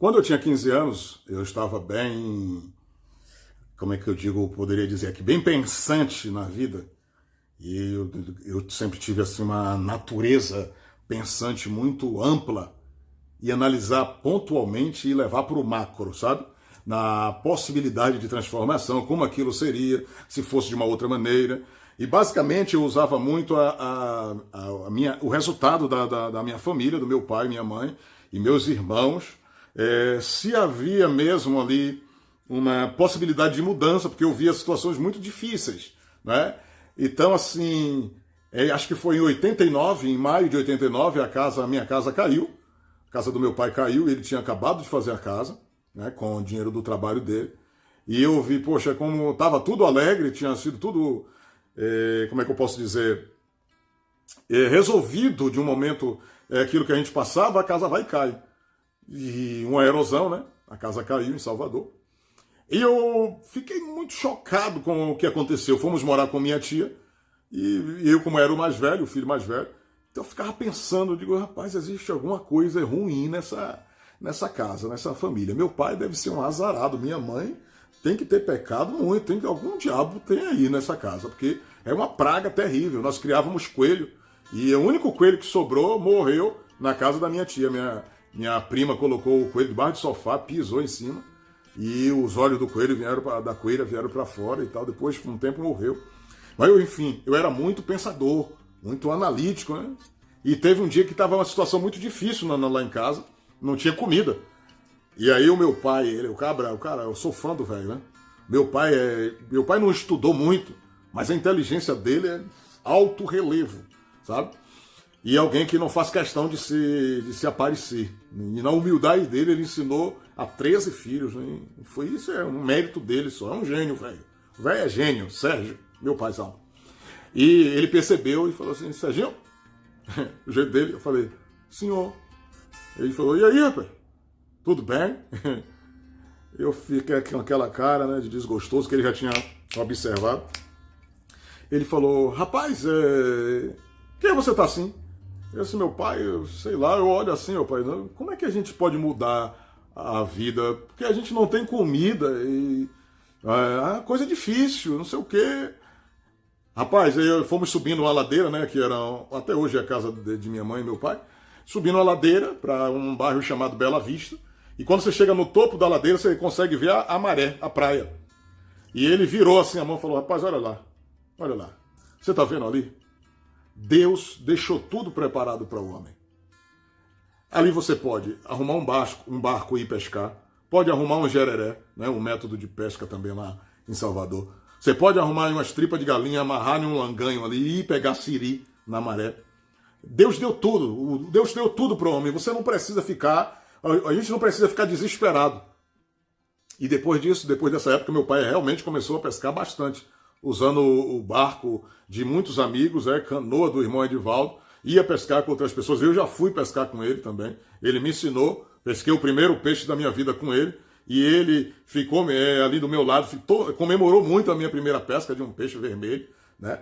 Quando eu tinha 15 anos, eu estava bem, como é que eu digo, eu poderia dizer aqui, bem pensante na vida. E eu sempre tive assim uma natureza pensante muito ampla e analisar pontualmente e levar para o macro, sabe? Na possibilidade de transformação, como aquilo seria se fosse de uma outra maneira. E basicamente eu usava muito o resultado da minha família, do meu pai, minha mãe e meus irmãos, se havia mesmo ali uma possibilidade de mudança, porque eu via situações muito difíceis, né? Então, assim, acho que foi em 89, em maio de 89, a minha casa caiu, a casa do meu pai caiu, ele tinha acabado de fazer a casa, né, com o dinheiro do trabalho dele, e eu vi, poxa, como estava tudo alegre, tinha sido tudo, como é que eu posso dizer, resolvido de um momento, aquilo que a gente passava, a casa vai e cai. E uma erosão, né? A casa caiu em Salvador. E eu fiquei muito chocado com o que aconteceu. Fomos morar com minha tia, e eu, como era o mais velho, o filho mais velho, então eu ficava pensando, eu digo, rapaz, existe alguma coisa ruim nessa casa, nessa família. Meu pai deve ser um azarado, minha mãe tem que ter pecado muito, tem que algum diabo tem aí nessa casa, porque é uma praga terrível. Nós criávamos coelho, e o único coelho que sobrou morreu na casa da minha tia. Minha prima colocou o coelho debaixo do sofá, pisou em cima, e os olhos do coelho da coelha vieram para fora e tal. Depois, com um tempo, morreu. Mas, enfim, eu era muito pensador, muito analítico, né? E teve um dia que estava uma situação muito difícil lá em casa, não tinha comida. E aí o meu pai, o cara, eu sou fã do velho, né? Meu pai não estudou muito, mas a inteligência dele é alto relevo, sabe? E alguém que não faz questão de se aparecer. E na humildade dele, ele ensinou a 13 filhos. Né? Foi isso, é um mérito dele só. É um gênio, velho. O velho é gênio, Sérgio, meu paizão. E ele percebeu e falou assim, Serginho, o jeito dele, eu falei, senhor. Ele falou, e aí, rapaz? Tudo bem? Eu fiquei com aquela cara, né, de desgostoso que ele já tinha observado. Ele falou, rapaz, quem você tá assim? Eu disse, meu pai, sei lá, eu olho assim, meu pai, como é que a gente pode mudar a vida? Porque a gente não tem comida e a coisa é difícil, não sei o quê. Rapaz, aí fomos subindo uma ladeira, né, que era até hoje a casa de minha mãe e meu pai, subindo uma ladeira para um bairro chamado Bela Vista, e quando você chega no topo da ladeira, você consegue ver a maré, a praia. E ele virou assim a mão e falou, rapaz, olha lá, você tá vendo ali? Deus deixou tudo preparado para o homem. Ali você pode arrumar um barco e ir pescar, pode arrumar um jereré, né, um método de pesca também lá em Salvador. Você pode arrumar umas tripas de galinha, amarrar em um langanho ali e ir pegar siri na maré. Deus deu tudo para o homem. Você não precisa ficar, a gente não precisa ficar desesperado. E depois disso, depois dessa época, meu pai realmente começou a pescar bastante, usando o barco de muitos amigos, canoa do irmão Edivaldo, ia pescar com outras pessoas. Eu já fui pescar com ele também. Ele me ensinou, pesquei o primeiro peixe da minha vida com ele, e ele ficou ali do meu lado, comemorou muito a minha primeira pesca de um peixe vermelho, né?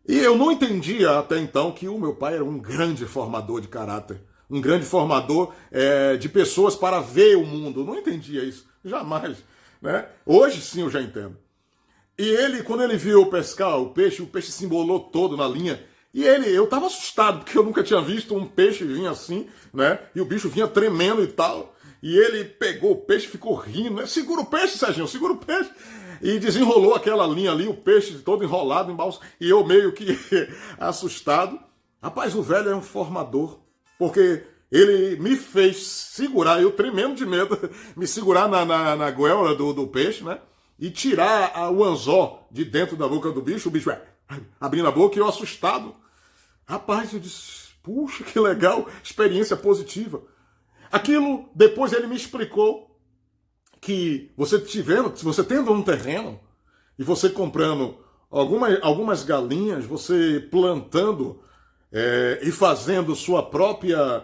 E eu não entendia até então que o meu pai era um grande formador de caráter, um grande formador de pessoas para ver o mundo. Eu não entendia isso, jamais, né? Hoje sim eu já entendo. E ele, quando ele viu eu pescar o peixe se embolou todo na linha. E eu estava assustado, porque eu nunca tinha visto um peixe vir assim, né? E o bicho vinha tremendo e tal. E ele pegou o peixe, ficou rindo, né? Segura o peixe, Serginho, segura o peixe. E desenrolou aquela linha ali, o peixe todo enrolado em balsa. E eu meio que assustado. Rapaz, o velho é um formador, porque ele me fez segurar, eu tremendo de medo, me segurar na goela do peixe, né? E tirar o anzol de dentro da boca do bicho, o bicho abrindo a boca e eu assustado. Rapaz, eu disse, puxa, que legal, experiência positiva. Aquilo, depois ele me explicou que você tendo um terreno e você comprando algumas galinhas, você plantando e fazendo sua própria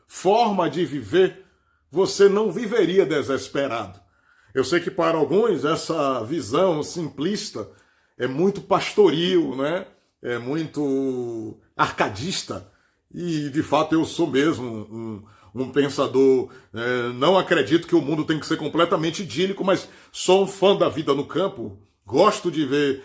forma de viver, você não viveria desesperado. Eu sei que para alguns essa visão simplista é muito pastoril, né? É muito arcadista. E de fato eu sou mesmo um pensador, não acredito que o mundo tem que ser completamente idílico, mas sou um fã da vida no campo, gosto de ver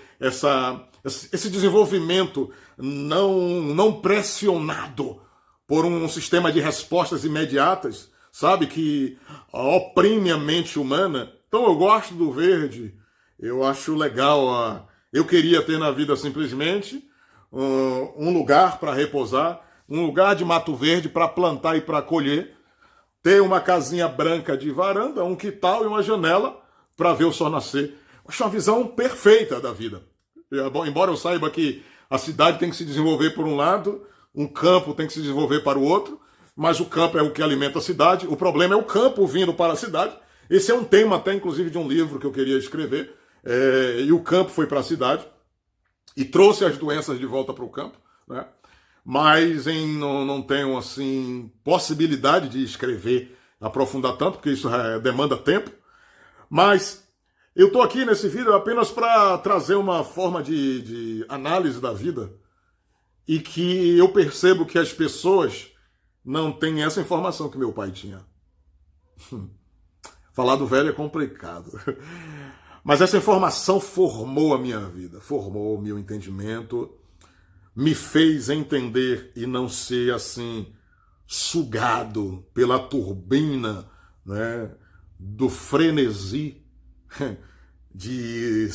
esse desenvolvimento não pressionado por um sistema de respostas imediatas, sabe, que oprime a mente humana. Então eu gosto do verde, eu acho legal. Eu queria ter na vida simplesmente um lugar para repousar, um lugar de mato verde para plantar e para colher, ter uma casinha branca de varanda, um quintal e uma janela para ver o sol nascer. Acho uma visão perfeita da vida. Embora eu saiba que a cidade tem que se desenvolver por um lado, um campo tem que se desenvolver para o outro, mas o campo é o que alimenta a cidade, o problema é o campo vindo para a cidade. Esse é um tema até, inclusive, de um livro que eu queria escrever, e o campo foi para a cidade e trouxe as doenças de volta para o campo, né? Mas não tenho, assim, possibilidade de escrever, aprofundar tanto, porque isso demanda tempo. Mas eu estou aqui nesse vídeo apenas para trazer uma forma de análise da vida e que eu percebo que as pessoas não têm essa informação que meu pai tinha. Falar do velho é complicado. Mas essa informação formou a minha vida, formou o meu entendimento, me fez entender e não ser assim sugado pela turbina, né, do frenesi de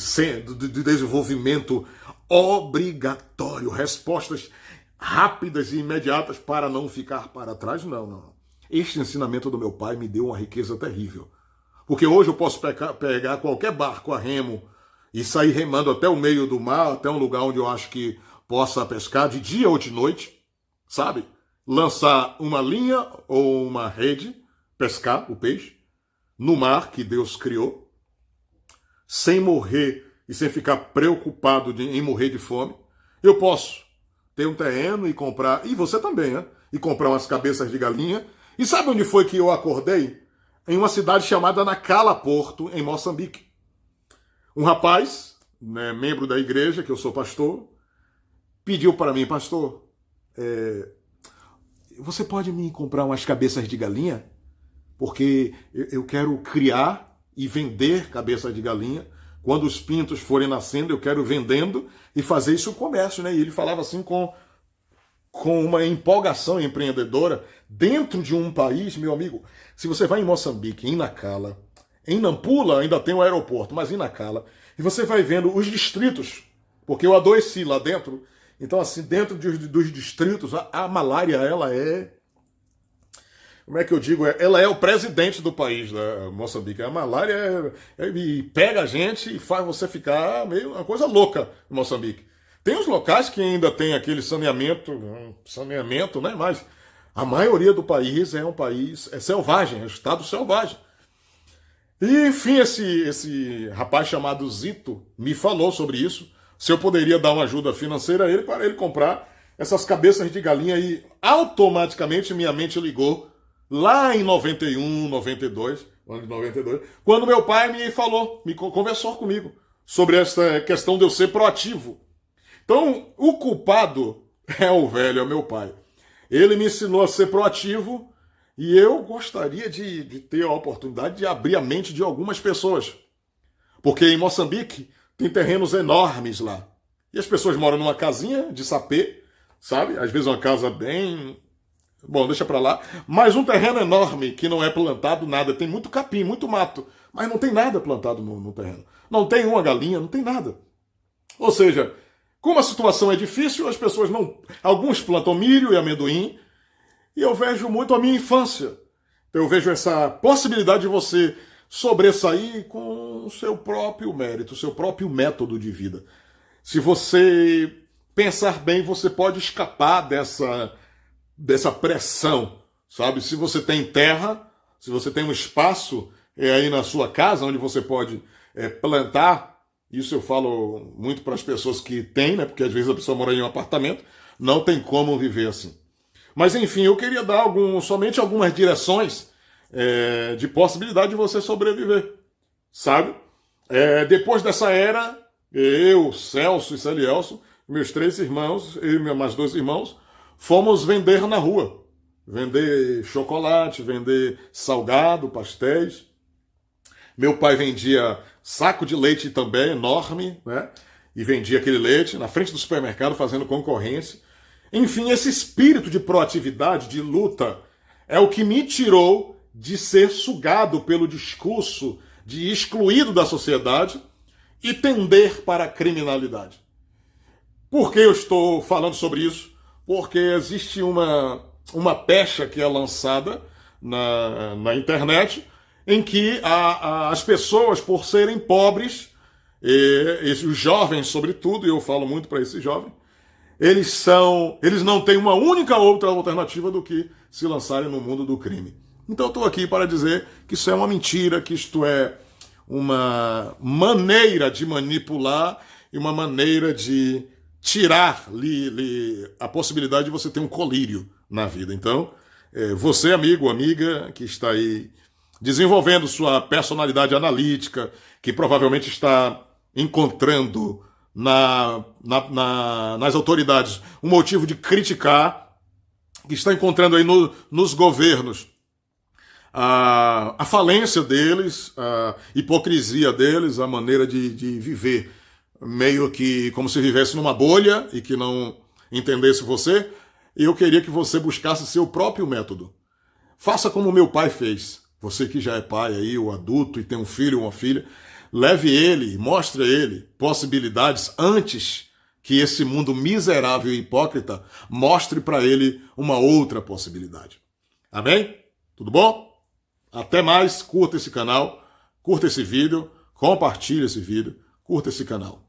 desenvolvimento obrigatório, respostas rápidas e imediatas para não ficar para trás. Não. Este ensinamento do meu pai me deu uma riqueza terrível. Porque hoje eu posso pegar qualquer barco a remo e sair remando até o meio do mar, até um lugar onde eu acho que possa pescar de dia ou de noite, sabe? Lançar uma linha ou uma rede, pescar o peixe, no mar que Deus criou, sem morrer e sem ficar preocupado em morrer de fome. Eu posso ter um terreno e comprar, e você também, né? E comprar umas cabeças de galinha. E sabe onde foi que eu acordei? Em uma cidade chamada Nacala Porto, em Moçambique. Um rapaz, né, membro da igreja, que eu sou pastor, pediu para mim: pastor, você pode me comprar umas cabeças de galinha? Porque eu quero criar e vender cabeças de galinha. Quando os pintos forem nascendo, eu quero vendendo e fazer isso um comércio, né? E ele falava assim com uma empolgação empreendedora dentro de um país, meu amigo. Se você vai em Moçambique, em Nacala, em Nampula ainda tem um aeroporto, mas em Nacala, e você vai vendo os distritos, porque eu adoeci lá dentro. Então, assim, dentro dos distritos, a malária, ela é... Como é que eu digo? Ela é o presidente do país, da Moçambique. A malária pega a gente e faz você ficar meio uma coisa louca em Moçambique. Tem os locais que ainda tem aquele saneamento, né? Mas a maioria do país é um país selvagem, é um estado selvagem. E, enfim, esse rapaz chamado Zito me falou sobre isso. Se eu poderia dar uma ajuda financeira a ele para ele comprar essas cabeças de galinha, e automaticamente minha mente ligou lá em 91, 92, ano de 92, quando meu pai conversou comigo sobre essa questão de eu ser proativo. Então, o culpado é o velho, é meu pai. Ele me ensinou a ser proativo e eu gostaria de ter a oportunidade de abrir a mente de algumas pessoas. Porque em Moçambique tem terrenos enormes lá. E as pessoas moram numa casinha de sapê, sabe? Às vezes uma casa bem... Bom, deixa pra lá. Mas um terreno enorme que não é plantado nada. Tem muito capim, muito mato. Mas não tem nada plantado no terreno. Não tem uma galinha, não tem nada. Ou seja, como a situação é difícil, as pessoas não... Alguns plantam milho e amendoim. E eu vejo muito a minha infância. Eu vejo essa possibilidade de você sobressair com o seu próprio mérito, o seu próprio método de vida. Se você pensar bem, você pode escapar dessa pressão, sabe? Se você tem terra, se você tem um espaço aí na sua casa onde você pode plantar, isso eu falo muito para as pessoas que têm, né? Porque às vezes a pessoa mora em um apartamento, não tem como viver assim. Mas enfim, eu queria dar somente algumas direções de possibilidade de você sobreviver, sabe? Depois dessa era, eu, Celso e Celielso, meus 3 irmãos, eu e mais 2 irmãos, fomos vender na rua. vender chocolate, vender salgado, pastéis. Meu pai vendia saco de leite também, enorme, né? E vendia aquele leite na frente do supermercado, fazendo concorrência. Enfim, esse espírito de proatividade, de luta, é o que me tirou de ser sugado pelo discurso de excluído da sociedade e tender para a criminalidade. Por que eu estou falando sobre isso? Porque existe uma pecha que é lançada na internet em que as pessoas, por serem pobres, os jovens sobretudo, e eu falo muito para esses jovens, eles não têm uma única outra alternativa do que se lançarem no mundo do crime. Então eu estou aqui para dizer que isso é uma mentira, que isto é uma maneira de manipular e uma maneira de tirar-lhe a possibilidade de você ter um colírio na vida. Então, você, amigo, amiga, que está aí desenvolvendo sua personalidade analítica, que provavelmente está encontrando nas autoridades um motivo de criticar, que está encontrando aí nos governos a falência deles, a hipocrisia deles, a maneira de viver meio que como se vivesse numa bolha e que não entendesse você. Eu queria que você buscasse seu próprio método. Faça como meu pai fez. Você que já é pai aí, o adulto, e tem um filho ou uma filha, leve ele, mostre a ele possibilidades antes que esse mundo miserável e hipócrita mostre para ele uma outra possibilidade. Amém? Tudo bom? Até mais, curta esse canal, curta esse vídeo, compartilhe esse vídeo, curta esse canal.